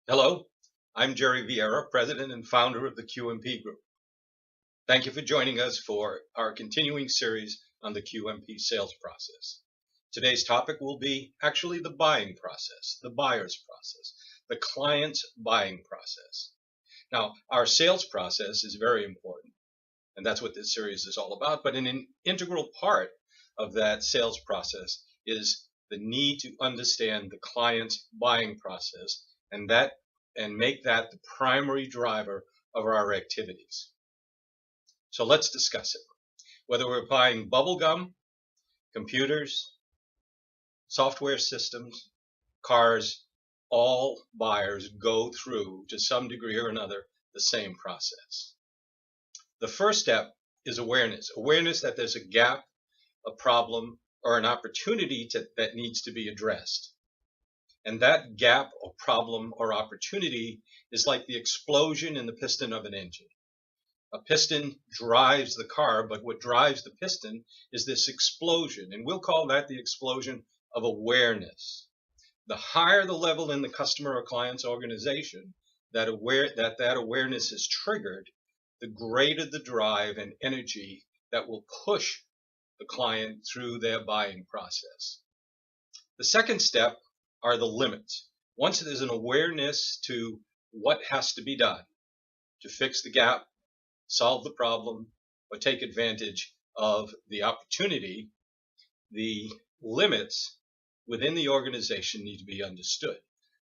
Hello, I'm Jerry Vieira, President and founder of the QMP Group. Thank you for joining us for our continuing series on the QMP sales process. Today's topic will be actually the buying process, the buyer's process, the client's buying process. Now, our sales process is very important, and that's what this series is all about, but an integral part of that sales process is the need to understand the client's buying process and make that the primary driver of our activities. So let's discuss it. Whether we're buying bubble gum, computers, software systems, cars, all buyers go through, to some degree or another, the same process. The first step is awareness. Awareness that there's a gap, a problem, or an opportunity that needs to be addressed. And that gap or problem or opportunity is like the explosion in the piston of an engine. A piston drives the car, but what drives the piston is this explosion, and we'll call that the explosion of awareness. The higher the level in the customer or client's organization that awareness is triggered, the greater the drive and energy that will push the client through their buying process. The second step are the limits. Once there's an awareness to what has to be done to fix the gap, solve the problem, or take advantage of the opportunity, the limits within the organization need to be understood.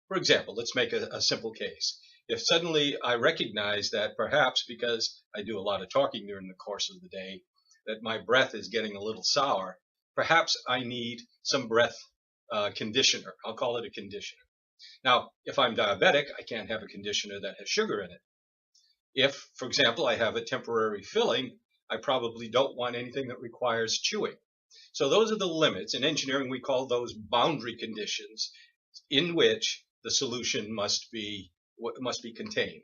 For example, let's make a simple case. If suddenly I recognize that perhaps because I do a lot of talking during the course of the day, that my breath is getting a little sour, perhaps I need some breath conditioner. I'll call it a conditioner. Now, if I'm diabetic, I can't have a conditioner that has sugar in it. If, for example, I have a temporary filling, I probably don't want anything that requires chewing. So those are the limits. In engineering, we call those boundary conditions in which the solution must be contained.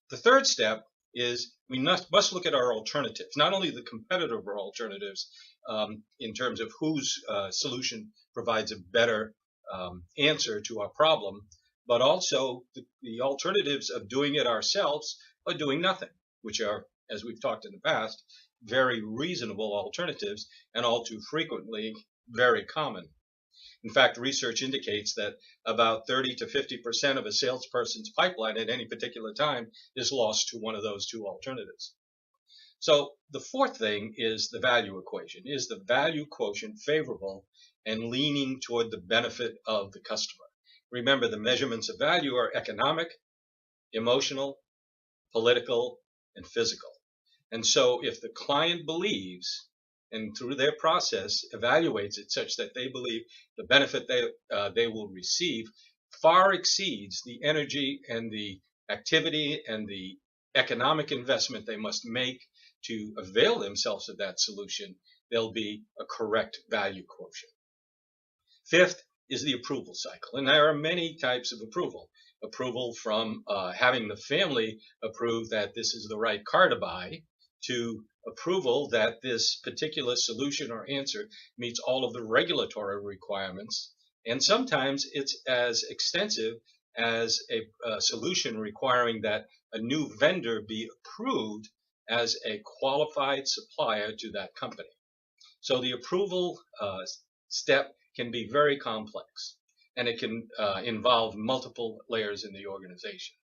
The third step is we must look at our alternatives, not only the competitive alternatives in terms of whose solution provides a better answer to our problem, but also the alternatives of doing it ourselves or doing nothing, which are, as we've talked in the past, very reasonable alternatives and all too frequently very common. In fact, research indicates that about 30 to 50% of a salesperson's pipeline at any particular time is lost to one of those two alternatives. So the fourth thing is the value equation. Is the value quotient favorable and leaning toward the benefit of the customer? Remember, the measurements of value are economic, emotional, political, and physical. And so if the client believes and through their process evaluates it such that they believe the benefit they will receive far exceeds the energy and the activity and the economic investment they must make to avail themselves of that solution, there'll be a correct value quotient. Fifth is the approval cycle, and there are many types of approval. Approval from having the family approve that this is the right car to buy, to approval that this particular solution or answer meets all of the regulatory requirements. And sometimes it's as extensive as a solution requiring that a new vendor be approved as a qualified supplier to that company. So the approval step can be very complex, and it can involve multiple layers in the organization.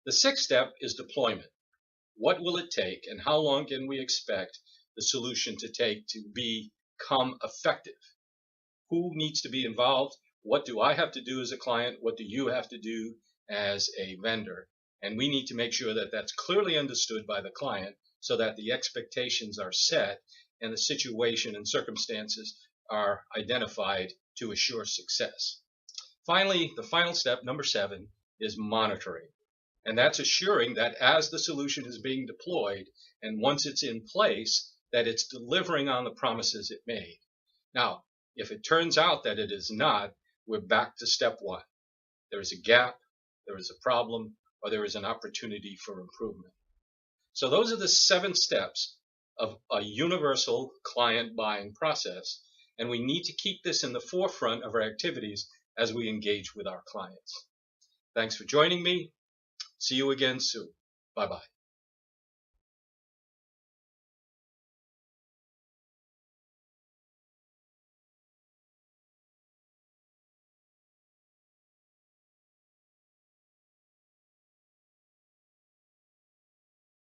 The sixth step is deployment. What will it take and how long can we expect the solution to take to become effective? Who needs to be involved? What do I have to do as a client? What do you have to do as a vendor? And we need to make sure that that's clearly understood by the client so that the expectations are set and the situation and circumstances are identified to assure success. Finally, the final step, number 7, is monitoring. And that's assuring that as the solution is being deployed and once it's in place, that it's delivering on the promises it made. Now, if it turns out that it is not, we're back to step 1. There is a gap, there is a problem, or there is an opportunity for improvement. So those are the 7 steps of a universal client buying process, and we need to keep this in the forefront of our activities as we engage with our clients. Thanks for joining me. See you again soon. Bye-bye.